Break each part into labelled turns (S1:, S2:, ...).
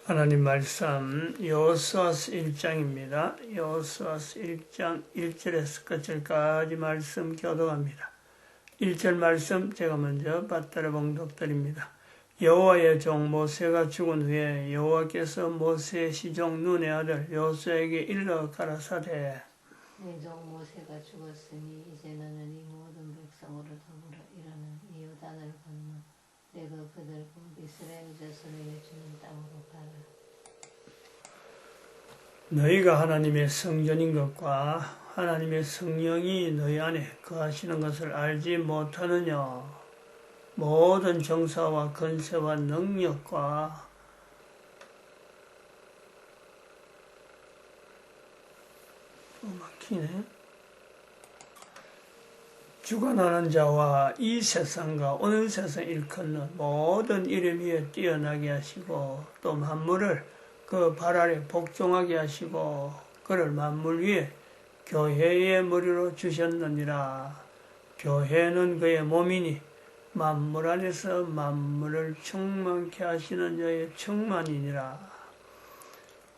S1: 하나님 말씀 여호수아서 1장입니다. 여호수아서 1장 1절에서 끝절까지 말씀 교독합니다. 1절 말씀 제가 먼저 받들어 봉독드립니다. 여호와의 종 모세가 죽은 후에 여호와께서 모세의 시종 눈의 아들 여호수아에게 일러 가라사대
S2: 내 종 모세가 죽었으니 이제 너는 이 모든 백성으로 더불어 일하는 이 요단을 건너 내가 그들 곧 이스라엘 자손에게 주는 땅으로 가라.
S1: 너희가 하나님의 성전인 것과 하나님의 성령이 너희 안에 거하시는 것을 알지 못하느냐. 모든 정사와 건세와 능력과 막히네. 주관하는 자와 이 세상과 오늘 세상 일컫는 모든 이름 위에 뛰어나게 하시고 또 만물을 그 발 아래 복종하게 하시고 그를 만물 위에 교회의 머리로 주셨느니라. 교회는 그의 몸이니 만물 안에서 만물을 충만케 하시는 자의 충만이니라.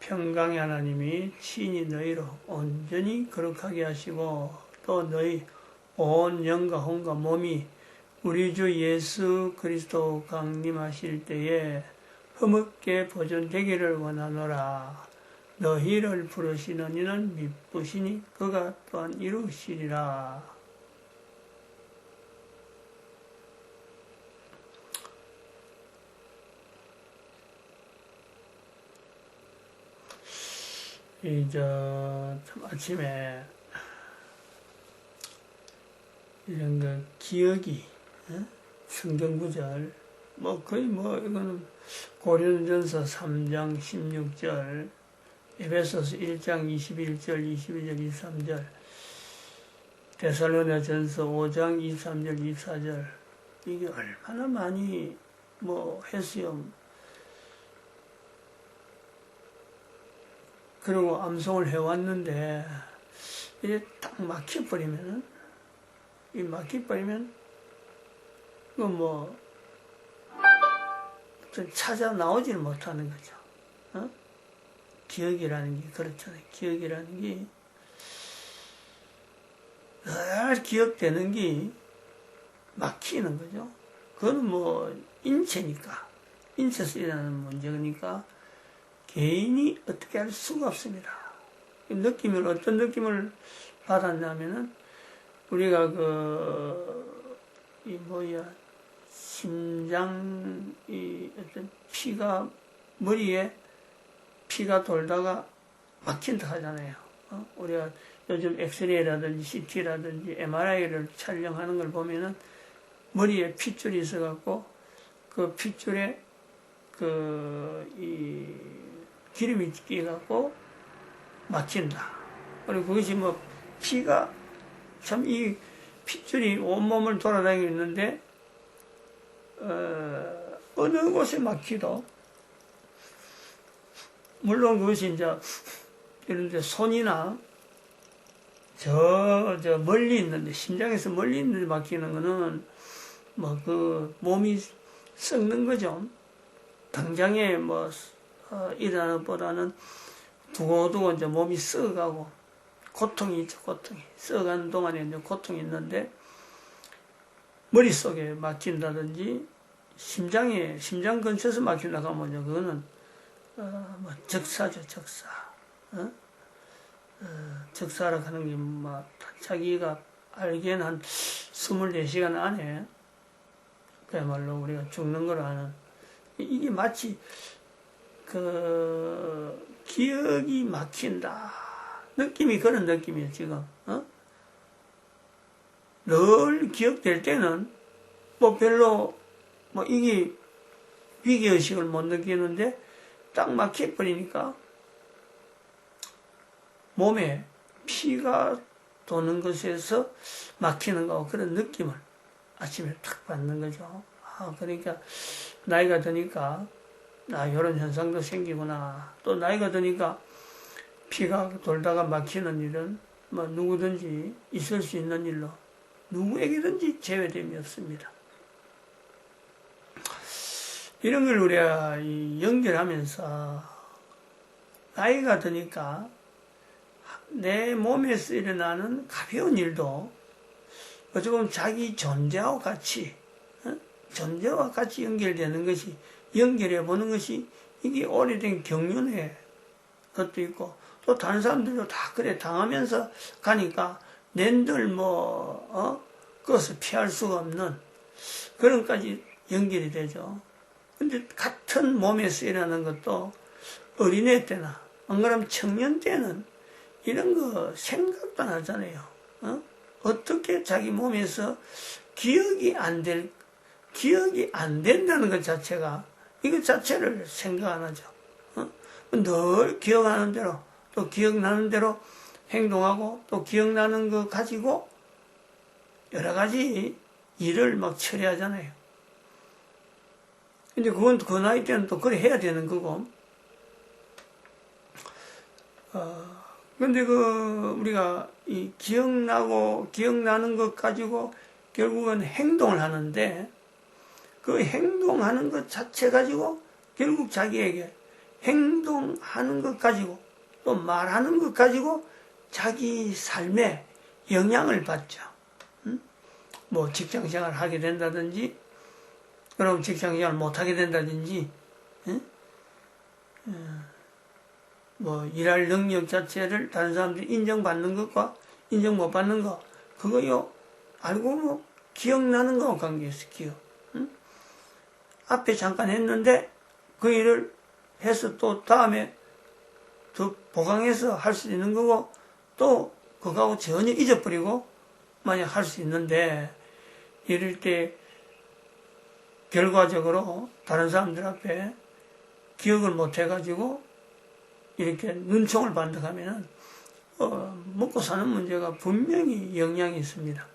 S1: 평강의 하나님이 친히 너희로 온전히 거룩하게 하시고 또 너희 온 영과 혼과 몸이 우리 주 예수 그리스도 강림하실 때에 흠없게 보존되기를 원하노라. 너희를 부르시는 이는 미쁘시니 그가 또한 이루시리라. 참 아침에 이런 거 기억이 성경 구절 거의 이거는 고린도전서 3장 16절 에베소서 1장 21절 22절 23절 데살로니가전서 5장 23절 24절 이게 얼마나 많이 했어요. 그리고 암송을 해왔는데 이게 딱 막혀버리면은 이거 찾아 나오질 못하는 거죠. 기억이라는 게 그렇잖아요. 기억이라는 게 늘 기억되는 게 막히는 거죠. 그건 인체니까 인체에서 일어나는 문제니까 개인이 어떻게 할 수가 없습니다. 어떤 느낌을 받았냐면은 우리가 심장, 어떤 머리에 피가 돌다가 막힌다 하잖아요. 우리가 요즘 엑스레이라든지 CT라든지 MRI를 촬영하는 걸 보면은 머리에 핏줄이 있어갖고 그 핏줄에 기름이 끼어갖고 막힌다. 그리고 그것이 피가 참 이 핏줄이 온몸을 돌아다니고 있는데 어느 곳에 막히도 물론 그것이 이제 이런데 손이나 저 멀리 있는데 심장에서 멀리 있는데 막히는 거는 몸이 썩는 거죠. 당장에 일어나는 것보다는 두고두고 이제 몸이 썩어가고 고통이 있죠. 고통이 썩어가는 동안에 이제 고통이 있는데 머릿속에 막힌다든지 심장 근처에서 막힌다고 하면 그거는 적사죠. 적사. 적사라고 하는 게 자기가 알기에는 한 24시간 안에 그야말로 우리가 죽는 걸 아는 이게 마치 기억이 막힌다 느낌이 그런 느낌이에요. 지금 늘 기억될 때는 별로 이게 위기의식을 못 느끼는데 딱 막혀버리니까 몸에 피가 도는 것에서 막히는 거고 그런 느낌을 아침에 탁 받는 거죠. 그러니까 나이가 드니까 이런 현상도 생기구나. 또 나이가 드니까 피가 돌다가 막히는 일은 누구든지 있을 수 있는 일로 누구에게든지 제외됨이 없습니다. 이런 걸 우리가 연결하면서 나이가 드니까 내 몸에서 일어나는 가벼운 일도 어찌 보면 자기 존재와 같이, 존재와 같이 연결되는 것이, 연결해 보는 것이 이게 오래된 경륜의 것도 있고, 또 다른 사람들도 다 그래 당하면서 가니까 낸들 그것을 피할 수가 없는 그런 까지 연결이 되죠. 근데 같은 몸에서 일어나는 것도 어린애 때나, 안 그러면 청년 때는 이런 거 생각도 안 하잖아요. 어떻게 자기 몸에서 기억이 안 된다는 것 자체가, 이것 자체를 생각 안 하죠. 늘 기억하는 대로, 또 기억나는 대로 행동하고, 또 기억나는 거 가지고 여러 가지 일을 막 처리하잖아요. 근데 그건 그 나이 때는 또 그래 해야 되는 거고. 근데 우리가 이 기억나는 것 가지고 결국은 행동을 하는데, 그 행동하는 것 자체 가지고 결국 자기에게 행동하는 것 가지고 또 말하는 것 가지고 자기 삶에 영향을 받죠. 뭐 직장생활 하게 된다든지, 그럼 직장생활 못하게 된다든지, 뭐 일할 능력 자체를 다른 사람들이 인정받는 것과 인정 못 받는 거, 그거요 알고 뭐 기억나는 거와 관계있어. 기억. 앞에 잠깐 했는데 그 일을 해서 또 다음에 더 보강해서 할 수 있는 거고, 또 그거하고 전혀 잊어버리고 만약 할 수 있는데, 이럴 때 결과적으로 다른 사람들 앞에 기억을 못 해가지고 이렇게 눈총을 반득하면은 먹고 사는 문제가 분명히 영향이 있습니다.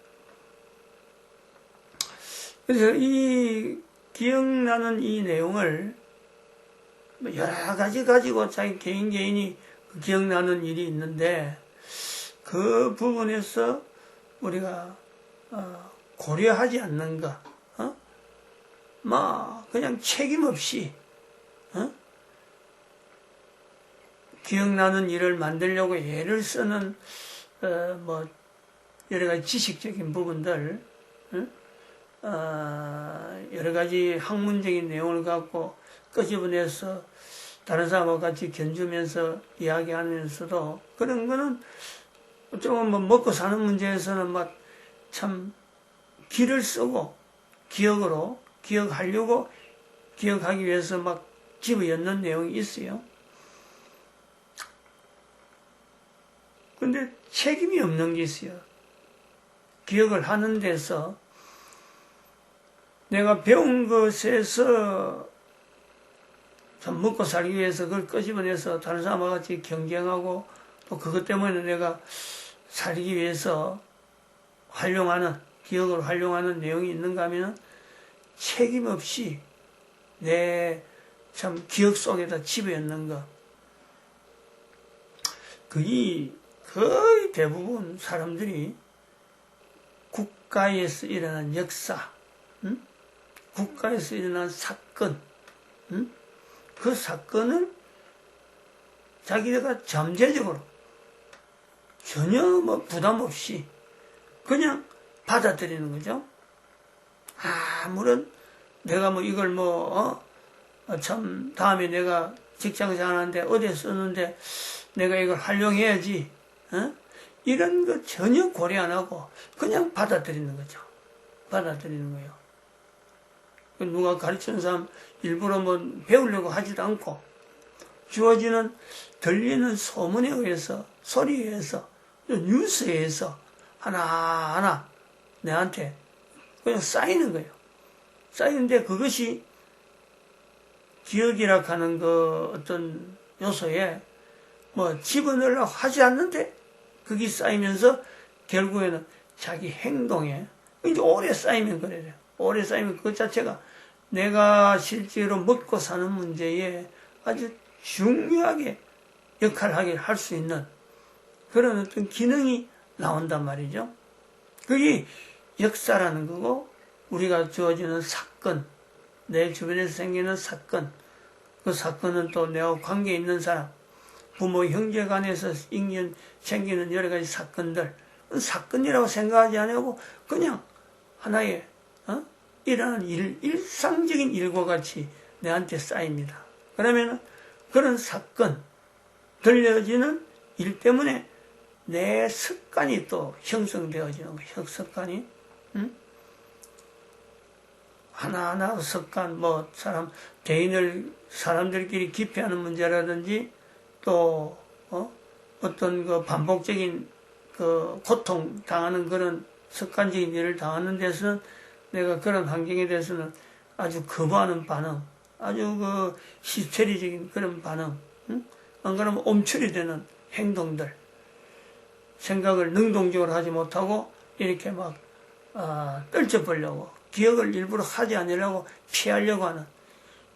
S1: 그래서 이 기억나는 이 내용을 여러 가지 가지고 자기 개인이 기억나는 일이 있는데, 그 부분에서 우리가 고려하지 않는 것, 그냥 책임 없이 기억나는 일을 만들려고 애를 쓰는 뭐 여러 가지 지식적인 부분들, 여러 가지 학문적인 내용을 갖고 끄집어내서 다른 사람과 같이 견주면서 이야기하면서도, 그런 거는 조금 뭐 먹고 사는 문제에서는 막 참 기를 쓰고 기억하기 위해서 막 집어넣는 내용이 있어요. 근데 책임이 없는 게 있어요. 기억을 하는 데서 내가 배운 것에서 참 먹고 살기 위해서 그걸 끄집어내서 다른 사람과 같이 경쟁하고, 또 그것 때문에 내가 살기 위해서 기억을 활용하는 내용이 있는가 하면, 책임 없이 내 참 기억 속에다 집어넣는 거. 거의 대부분 사람들이 국가에서 일어난 역사, 국가에서 일어난 사건, 그 사건을 자기가 잠재적으로 전혀 뭐 부담 없이 그냥 받아들이는 거죠. 아무런 내가 뭐 이걸 참 다음에 내가 직장생활 하는데 어디에 썼는데 내가 이걸 활용해야지, 이런 거 전혀 고려 안 하고 그냥 받아들이는 거죠. 받아들이는 거예요. 누가 가르치는 사람 일부러 뭐 배우려고 하지도 않고, 주어지는 들리는 소문에 의해서, 소리에 의해서, 뉴스에 의해서 하나하나 내한테 그냥 쌓이는 거예요. 쌓이는데 그것이 기억이라 하는 그 어떤 요소에 뭐 집어넣으려고 하지 않는데 그게 쌓이면서 결국에는 자기 행동에, 이제 오래 쌓이면 그래요. 오래 쌓이면 그것 자체가 내가 실제로 먹고 사는 문제에 아주 중요하게 역할을 할 수 있는 그런 어떤 기능이 나온단 말이죠. 그게 역사라는 거고, 우리가 주어지는 사건, 내 주변에서 생기는 사건, 그 사건은 또 내가 관계 있는 사람, 부모, 형제 간에서 생기는 여러 가지 사건들, 사건이라고 생각하지 않고 그냥 하나의 일하는 일상적인 일과 같이 내한테 쌓입니다. 그러면 그런 사건, 들려지는 일 때문에 내 습관이 또 형성되어지는 거예요. 습관이. 하나하나 습관, 사람들끼리 기피하는 문제라든지, 또, 어떤 그 반복적인 그 고통 당하는 그런 습관적인 일을 당하는 데서는 내가 그런 환경에 대해서는 아주 거부하는 반응, 아주 그 히스테리적인 그런 반응, 안 그러면 옴출이 되는 행동들, 생각을 능동적으로 하지 못하고 이렇게 막 떨쳐보려고, 기억을 일부러 하지 않으려고 피하려고 하는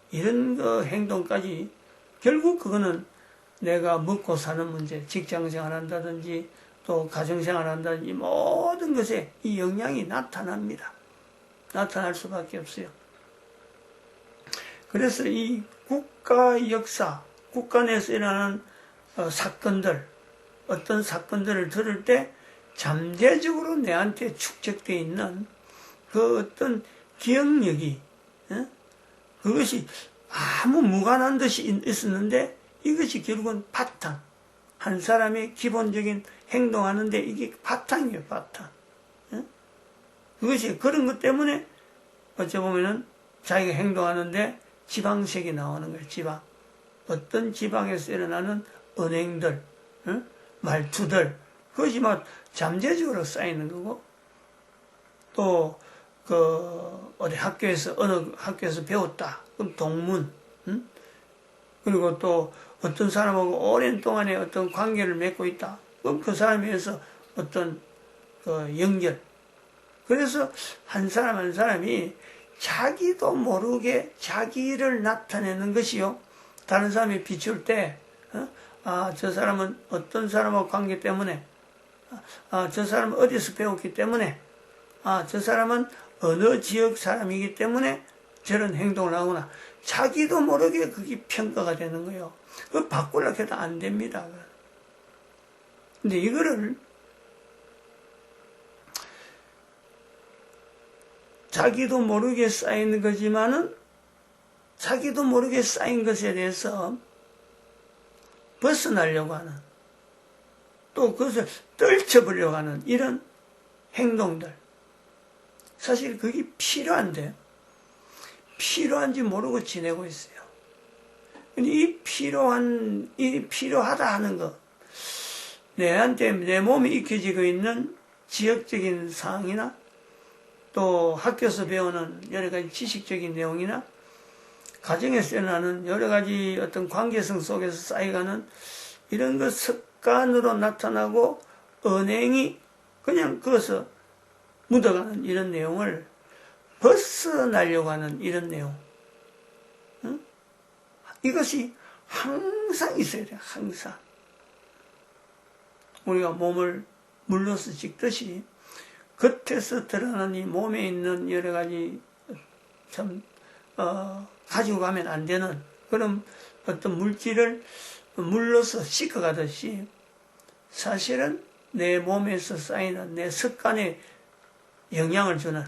S1: 이런 그 행동까지, 결국 그거는 내가 먹고 사는 문제, 직장생활 한다든지 또 가정생활 한다든지 모든 것에 이 영향이 나타납니다. 나타날 수밖에 없어요. 그래서 이 국가 역사, 국가 내에서 일어나는 사건들, 어떤 사건들을 들을 때 잠재적으로 내한테 축적되어 있는 그 어떤 기억력이, 그것이 아무 무관한 듯이 있었는데 이것이 결국은 바탕, 한 사람의 기본적인 행동하는데 이게 바탕이에요, 바탕. 그것이 그런 것 때문에 어찌 보면은 자기가 행동하는데 지방색이 나오는 거예요, 지방. 어떤 지방에서 일어나는 언행들, 말투들, 그것이 막 잠재적으로 쌓이는 거고, 또, 어디 어느 학교에서 배웠다. 그럼 동문, 그리고 또 어떤 사람하고 오랜 동안에 어떤 관계를 맺고 있다. 그럼 그 사람에 의해서 어떤 연결. 그래서 한 사람 한 사람이 자기도 모르게 자기를 나타내는 것이요. 다른 사람이 비출 때, 저 사람은 어떤 사람하고 관계 때문에, 저 사람은 어디서 배웠기 때문에, 저 사람은 어느 지역 사람이기 때문에 저런 행동을 하구나. 자기도 모르게 그게 평가가 되는 거예요. 그거 바꾸려고 해도 안 됩니다. 근데 이거를 자기도 모르게 쌓이는 거지만은 자기도 모르게 쌓인 것에 대해서 벗어나려고 하는, 또 그것을 떨쳐보려고 하는 이런 행동들. 사실 그게 필요한지 모르고 지내고 있어요. 이 필요하다 하는 것, 내한테, 내 몸에 익혀지고 있는 지역적인 상황이나 또 학교에서 배우는 여러 가지 지식적인 내용이나 가정에서 일어나는 여러 가지 어떤 관계성 속에서 쌓여가는 이런 것 습관으로 나타나고 언행이 그냥 그것을 묻어가는 이런 내용을 벗어나려고 하는 이런 내용. 이것이 항상 있어야 돼요. 항상. 우리가 몸을 물로서 찍듯이 겉에서 드러나는 이 몸에 있는 여러 가지 가지고 가면 안 되는 그런 어떤 물질을 물로서 씻어가듯이 사실은 내 몸에서 쌓이는 내 습관에 영향을 주는,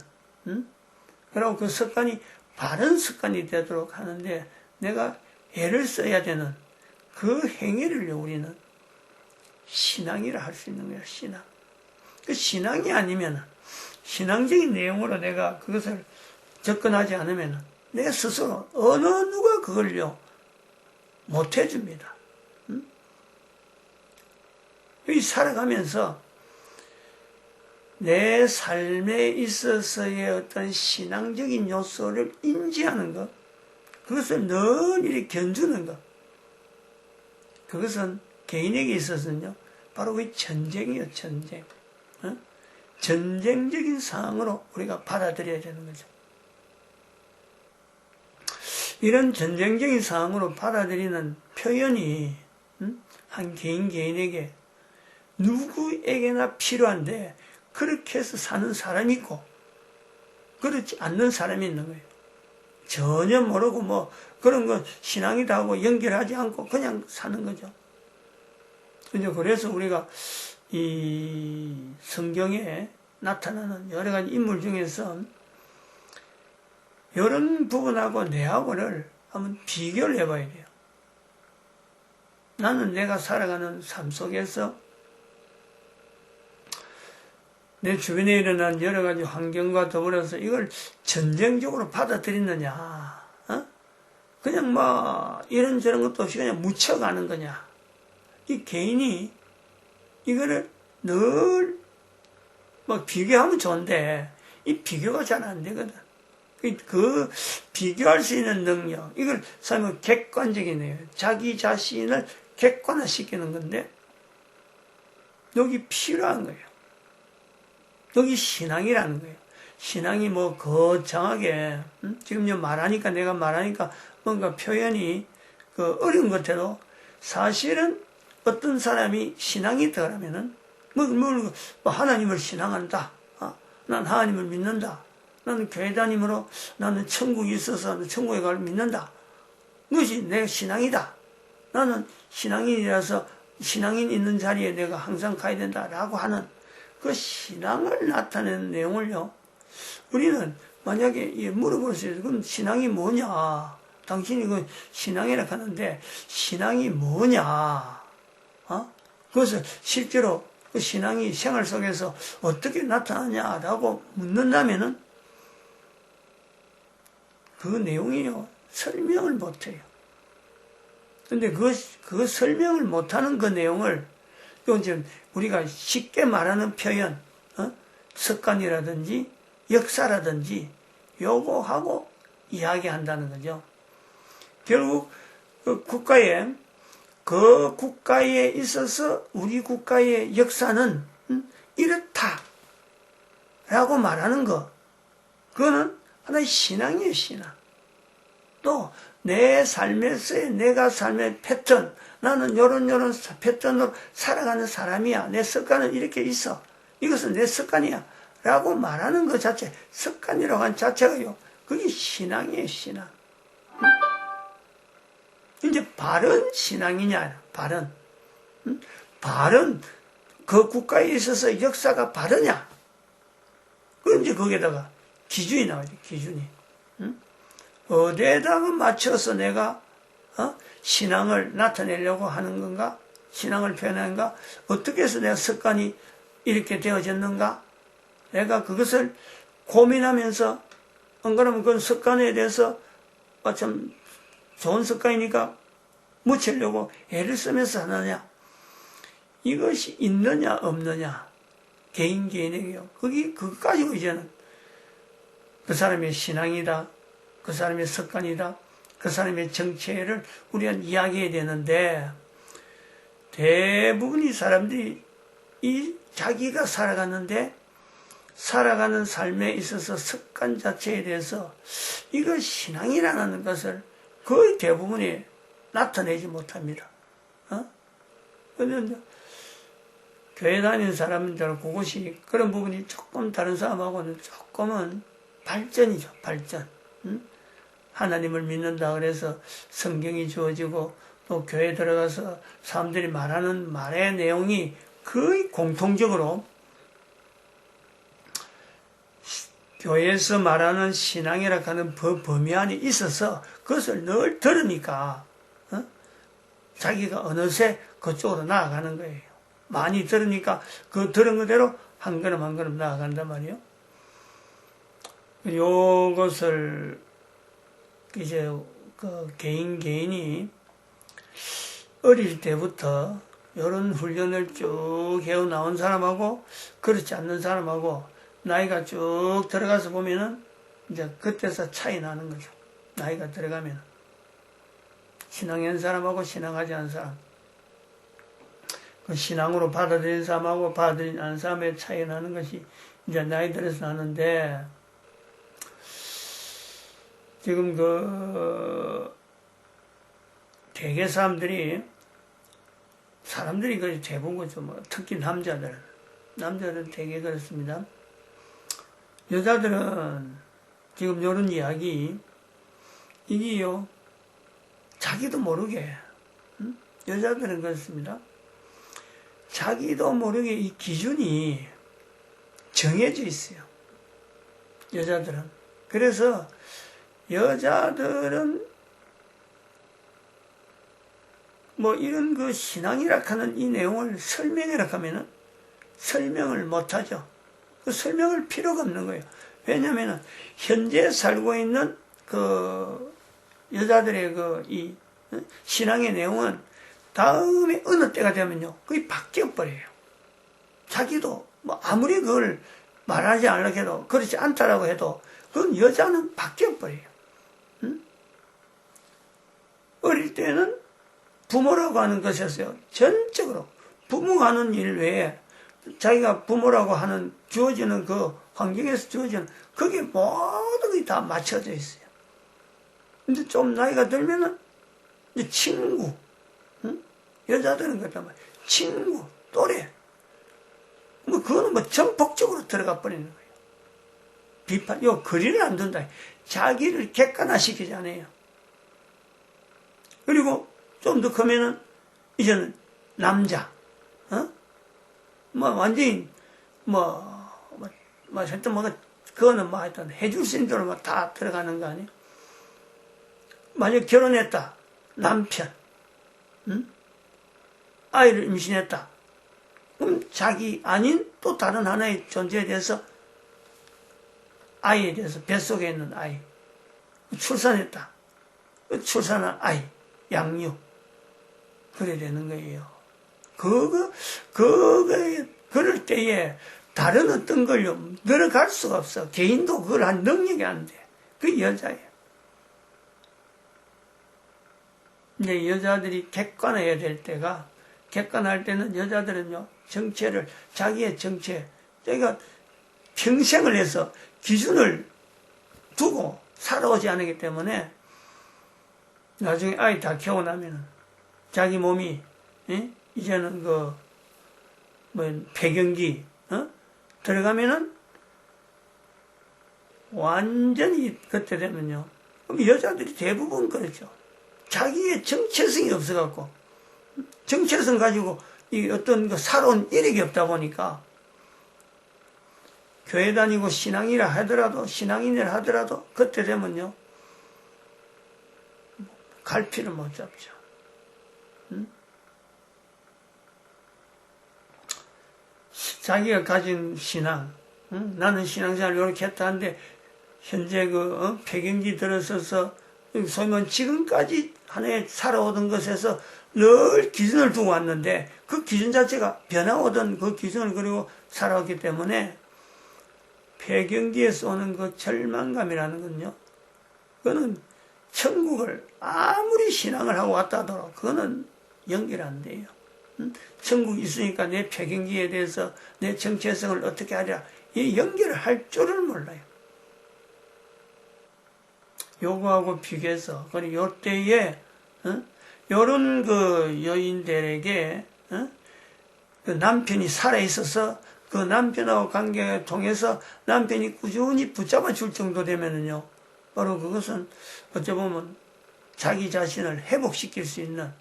S1: 그리고 그 습관이 바른 습관이 되도록 하는데 내가 애를 써야 되는 그 행위를 우리는 신앙이라 할 수 있는 거예요. 신앙. 그 신앙이 아니면, 신앙적인 내용으로 내가 그것을 접근하지 않으면 내 스스로 어느 누가 그걸요 못 해줍니다. 이 살아가면서 내 삶에 있어서의 어떤 신앙적인 요소를 인지하는 것, 그것을 늘 견주는 것, 그것은 개인에게 있어서는요 바로 그 전쟁이에요. 전쟁. 전쟁적인 상황으로 우리가 받아들여야 되는 거죠. 이런 전쟁적인 상황으로 받아들이는 표현이 한 개인에게 누구에게나 필요한데 그렇게 해서 사는 사람이 있고 그렇지 않는 사람이 있는 거예요. 전혀 모르고 뭐 그런 거 신앙이다 하고 연결하지 않고 그냥 사는 거죠. 그래서 우리가 이 성경에 나타나는 여러 가지 인물 중에서 이런 부분하고 내하고를 한번 비교를 해봐야 돼요. 나는 내가 살아가는 삶 속에서 내 주변에 일어난 여러 가지 환경과 더불어서 이걸 전쟁적으로 받아들이느냐, 그냥 뭐 이런저런 것도 없이 그냥 묻혀가는 거냐. 이 개인이 이거를 늘 뭐 비교하면 좋은데 이 비교가 잘 안 되거든. 그 비교할 수 있는 능력, 이걸 삶의 객관적이네요. 자기 자신을 객관화시키는 건데 여기 필요한 거예요. 여기 신앙이라는 거예요. 신앙이 뭐 거창하게 지금 말하니까 내가 말하니까 뭔가 표현이 어려운 것 같아도 사실은 어떤 사람이 신앙이 들어가면은 뭐 하나님을 신앙한다. 난 하나님을 믿는다. 나는 교회 다니므로 나는 천국이 있어서 천국에 갈 믿는다. 그것이 내 신앙이다. 나는 신앙인이라서 신앙인 있는 자리에 내가 항상 가야 된다라고 하는 그 신앙을 나타내는 내용을요. 우리는 만약에 물어볼 수 있어요. 그럼 신앙이 뭐냐? 당신이 그 신앙이라 하는데 신앙이 뭐냐? 그것을 실제로 그 신앙이 생활 속에서 어떻게 나타나냐라고 묻는다면은 그 내용이요. 설명을 못해요. 근데 그 설명을 못하는 그 내용을 지금 우리가 쉽게 말하는 표현, 습관이라든지 역사라든지 요거하고 이야기한다는 거죠. 결국 그 국가에 있어서 우리 국가의 역사는 이렇다라고 말하는 거, 그거는 하나의 신앙이에요, 신앙. 또 내 삶에서의 내가 삶의 패턴, 나는 요런 패턴으로 살아가는 사람이야. 내 습관은 이렇게 있어. 이것은 내 습관이야. 라고 말하는 것 자체, 습관이라고 하는 자체가요. 그게 신앙이에요, 신앙. 이제 바른 신앙이냐, 바른. 바른, 그 국가에 있어서 역사가 바르냐. 그럼 이제 거기에다가 기준이 나와야죠, 기준이. 어디에다가 맞춰서 내가, 신앙을 나타내려고 하는 건가? 신앙을 표현하는가? 어떻게 해서 내가 습관이 이렇게 되어졌는가? 내가 그것을 고민하면서, 안 그러면 그 습관에 대해서, 참, 좋은 습관이니까 묻히려고 애를 쓰면서 하느냐? 이것이 있느냐, 없느냐? 개인에게요. 그거 가지고 이제는 그 사람의 신앙이다. 그 사람의 습관이다. 그 사람의 정체를 우리는 이야기해야 되는데, 대부분의 사람들이 이 자기가 살아가는데, 살아가는 삶에 있어서 습관 자체에 대해서 이거 신앙이라는 것을 거의 대부분이 나타내지 못합니다. 그런데 교회 다니는 사람들은 그것이 그런 부분이 조금 다른 사람하고는 조금은 발전이죠, 발전. 하나님을 믿는다 그래서 성경이 주어지고 또 교회 들어가서 사람들이 말하는 말의 내용이 거의 공통적으로 교회에서 말하는 신앙이라 하는 범위 안에 있어서 그것을 늘 들으니까 자기가 어느새 그쪽으로 나아가는 거예요. 많이 들으니까 그 들은 그대로 한 걸음 한 걸음 나아간단 말이에요. 요것을 이제 그 개인이 어릴 때부터 이런 훈련을 쭉 해오 나온 사람하고 그렇지 않는 사람하고 나이가 쭉 들어가서 보면은 이제 그때서 차이 나는 거죠. 나이가 들어가면 신앙한 사람하고 신앙하지 않은 사람, 그 신앙으로 받아들인 사람하고 받아들이지 않은 사람의 차이 나는 것이 이제 나이 들어서 나는데, 지금 대개 사람들이 그 대부분 거죠. 뭐 특히 남자들은 되게 그렇습니다. 여자들은 지금 이런 이야기, 이게요, 자기도 모르게, 여자들은 그렇습니다. 자기도 모르게 이 기준이 정해져 있어요. 여자들은. 그래서 여자들은 뭐 이런 그 신앙이라 하는 이 내용을 설명이라 하면은 설명을 못하죠. 그 설명할 필요가 없는 거예요. 왜냐면은 현재 살고 있는 그 여자들의 그 이 신앙의 내용은 다음에 어느 때가 되면요, 그게 바뀌어 버려요. 자기도 뭐 아무리 그걸 말하지 않으려고 해도, 그렇지 않다라고 해도 그건 여자는 바뀌어 버려요. 어릴 때는 부모라고 하는 것에서요, 전적으로 부모가 하는 일 외에 자기가 부모라고 하는 주어지는 그 환경에서 주어지는 그게 모든 게 다 맞춰져 있어요. 근데 좀 나이가 들면은 이제 친구, 여자들은 그렇단 말이에요. 친구, 또래, 뭐 그거는 뭐 전폭적으로 들어가 버리는 거예요. 비판, 요 거리를 안 둔다. 자기를 객관화시키지 않아요. 그리고 좀 더 크면은 이제는 남자, 뭐 완전히 하여튼 그거는 뭐 하여튼 해줄 수 있는 대로 뭐 다 들어가는 거 아니에요? 만약 결혼했다, 남편, 아이를 임신했다. 그럼 자기 아닌 또 다른 하나의 존재에 대해서 아이에 대해서 뱃속에 있는 아이, 출산했다. 출산한 아이, 양육. 그래야 되는 거예요. 그럴 때에 다른 어떤 걸요, 들어갈 수가 없어. 개인도 그걸 한 능력이 안 돼. 그게 여자예요. 이제 여자들이 객관해야 될 때가, 객관할 때는 여자들은요, 정체를, 자기의 정체, 자기가 평생을 해서 기준을 두고 살아오지 않기 때문에 나중에 아이 다 키워나면은 자기 몸이, 이제는 폐경기, 들어가면은 완전히 그때 되면요. 그럼 여자들이 대부분 그렇죠. 자기의 정체성이 없어갖고, 정체성 가지고 이 어떤 그 살아온 이력이 없다 보니까 교회 다니고 신앙인이라 하더라도 그때 되면요. 갈피를 못 잡죠. 자기가 가진 신앙, 나는 신앙생활을 이렇게 했다 하는데, 현재 폐경기 들어서서, 소위 말하면 지금까지 하나의 살아오던 것에서 늘 기준을 두고 왔는데, 그 기준 자체가 변화오던 그 기준을 그리고 살아왔기 때문에, 폐경기에서 오는 그 절망감이라는 건요, 그거는 천국을 아무리 신앙을 하고 왔다 하더라도, 그거는 연결 안 돼요. 천국이 있으니까 내 폐경기에 대해서 내 정체성을 어떻게 하랴, 이 연결을 할 줄을 몰라요. 요거하고 비교해서, 그리고 요 때에, 요런 그 여인들에게, 그 남편이 살아있어서 그 남편하고 관계를 통해서 남편이 꾸준히 붙잡아 줄 정도 되면은요, 바로 그것은 어쩌보면 자기 자신을 회복시킬 수 있는,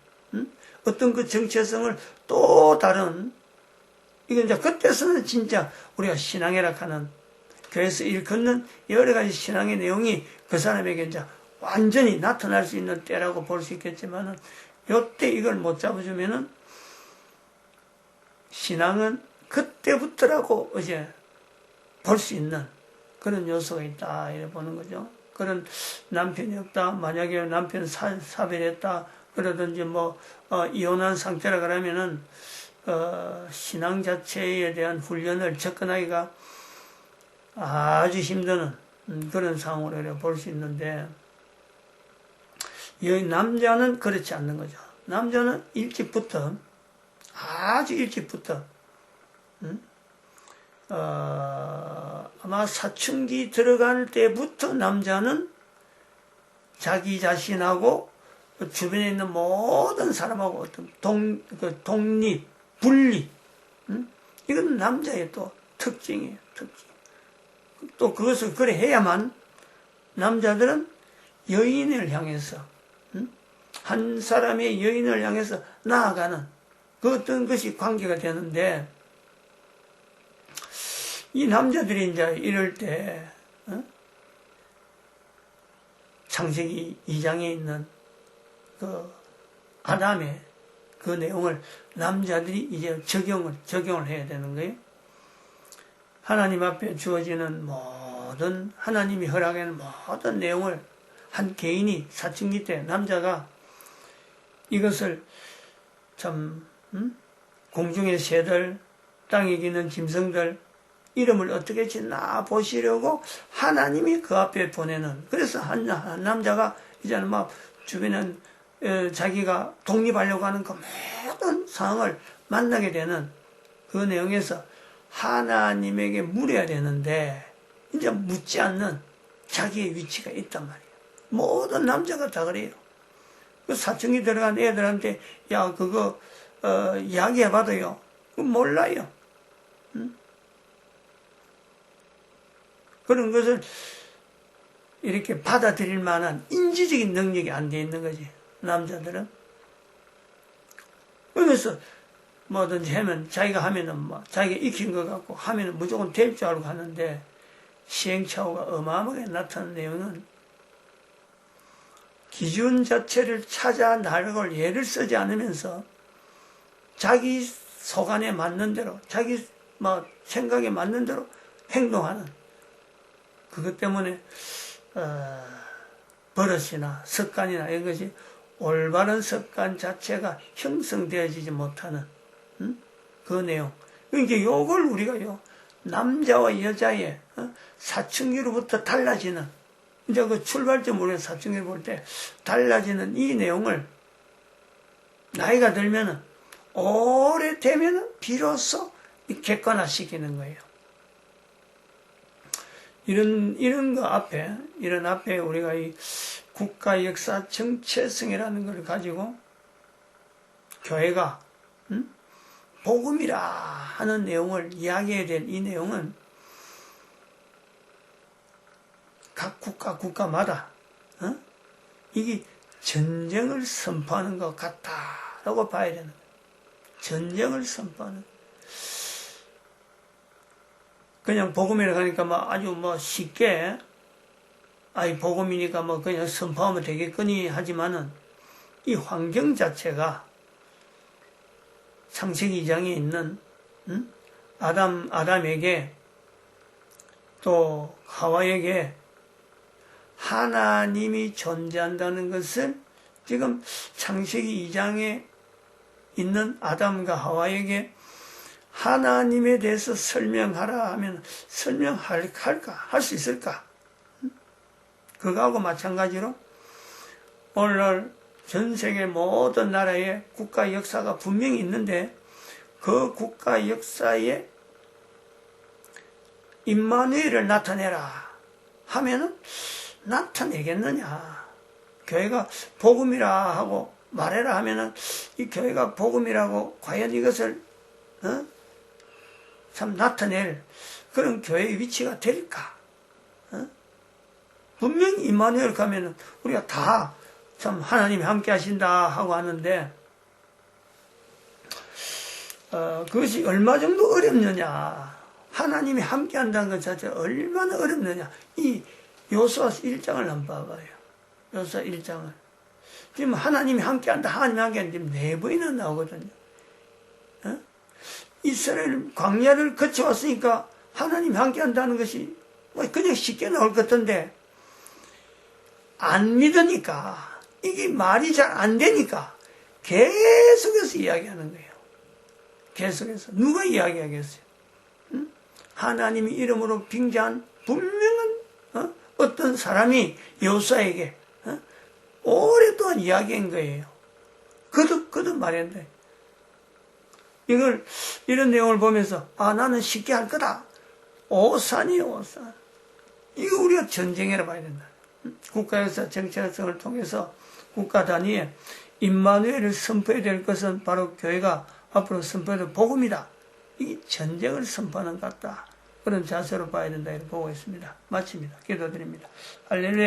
S1: 어떤 그 정체성을 또 다른, 이건 이제 그때서는 진짜 우리가 신앙이라 하는, 교회에서 일컫는 여러 가지 신앙의 내용이 그 사람에게 이제 완전히 나타날 수 있는 때라고 볼 수 있겠지만은, 요때 이걸 못 잡아주면은, 신앙은 그때부터라고 이제 볼 수 있는 그런 요소가 있다, 이렇게 보는 거죠. 그런 남편이 없다, 만약에 남편 사별했다, 그러든지 이혼한 상태라 그러면은, 신앙 자체에 대한 훈련을 접근하기가 아주 힘드는 그런 상황으로 볼 수 있는데, 이 남자는 그렇지 않는 거죠. 남자는 아주 일찍부터, 아마 사춘기 들어갈 때부터 남자는 자기 자신하고 주변에 있는 모든 사람하고 어떤 독립, 분리, 이건 남자의 또 특징이에요, 특징. 또 그것을 그래 해야만 남자들은 여인을 향해서, 한 사람의 여인을 향해서 나아가는 그 어떤 것이 관계가 되는데, 이 남자들이 이제 이럴 때, 창세기 2장에 있는 그 아담의 그 내용을 남자들이 이제 적용을 해야 되는 거예요. 하나님 앞에 주어지는 모든, 하나님이 허락하는 모든 내용을 한 개인이 사춘기 때 남자가 이것을 참, 공중의 새들, 땅에 기는 짐승들, 이름을 어떻게 짓나 보시려고 하나님이 그 앞에 보내는, 그래서 한 남자가 이제는 막 주변에 자기가 독립하려고 하는 그 모든 상황을 만나게 되는 그 내용에서 하나님에게 물어야 되는데, 이제 묻지 않는 자기의 위치가 있단 말이에요. 모든 남자가 다 그래요. 그 사춘기 들어간 애들한테, 야, 그거, 이야기해봐도요. 몰라요. 그런 것을 이렇게 받아들일 만한 인지적인 능력이 안 돼 있는 거지, 남자들은. 그래서 뭐든지 하면, 자기가 하면은 뭐, 자기가 익힌 것 같고 하면은 무조건 될 줄 알고 하는데, 시행착오가 어마어마하게 나타나는 내용은 기준 자체를 찾아 나갈 예를 쓰지 않으면서 자기 속안에 맞는 대로, 자기 뭐 생각에 맞는 대로 행동하는, 그것 때문에 버릇이나 습관이나 이런 것이 올바른 습관 자체가 형성되어지지 못하는 그 내용. 그러니까 요걸 우리가요, 남자와 여자의 사춘기로부터 달라지는, 이제 그 출발점으로 사춘기를 볼 때 달라지는 이 내용을 나이가 들면은, 오래되면은 비로소 객관화시키는 거예요. 이런 앞에 우리가 이 국가 역사 정체성이라는 걸 가지고 교회가, 복음이라 하는 내용을 이야기해야 될 이 내용은 각 국가마다, 이게 전쟁을 선포하는 것 같다라고 봐야 되는 거예요. 전쟁을 선포하는. 그냥 복음이라고 하니까 뭐 아주 뭐 쉽게, 복음이니까 뭐 그냥 선포하면 되겠거니 하지만은, 이 환경 자체가 창세기 2장에 있는, 아담에게 또 하와에게 하나님이 존재한다는 것을 지금 창세기 2장에 있는 아담과 하와에게 하나님에 대해서 설명하라 하면 설명할까? 할 수 있을까? 그거하고 마찬가지로 오늘날 전 세계 모든 나라의 국가 역사가 분명히 있는데, 그 국가 역사에 임마누엘을 나타내라 하면은 나타내겠느냐? 교회가 복음이라 하고 말해라 하면은 이 교회가 복음이라고 과연 이것을 참 나타낼 그런 교회의 위치가 될까? 분명히 임마누엘 가면은 우리가 다 참 하나님이 함께 하신다 하고 하는데, 그것이 얼마 정도 어렵느냐? 하나님이 함께 한다는 것 자체가 얼마나 어렵느냐? 이 요수아 1장을 한번 봐봐요. 요수아 1장을. 지금 하나님이 함께 한다, 하나님이 함께 한다, 지금 4번이나 나오거든요. 이스라엘 광야를 거쳐왔으니까 하나님이 함께 한다는 것이 뭐 그냥 쉽게 나올 것 같은데, 안 믿으니까, 이게 말이 잘 안 되니까 계속해서 이야기하는 거예요. 계속해서. 누가 이야기하겠어요? 하나님이 이름으로 빙자한 분명한 어떤 사람이 요수아에게 오랫동안 이야기한 거예요. 거듭 말했는데, 이런 내용을 보면서, 나는 쉽게 할 거다. 오산이에요, 오산. 이거 우리가 전쟁이라 봐야 된다. 국가역사 정체성을 통해서 국가 단위에 임마누엘을 선포해야 될 것은 바로 교회가 앞으로 선포해도 복음이다. 이게 전쟁을 선포하는 것 같다. 그런 자세로 봐야 된다. 이렇게 보고 있습니다. 마칩니다. 기도드립니다. 할렐루야.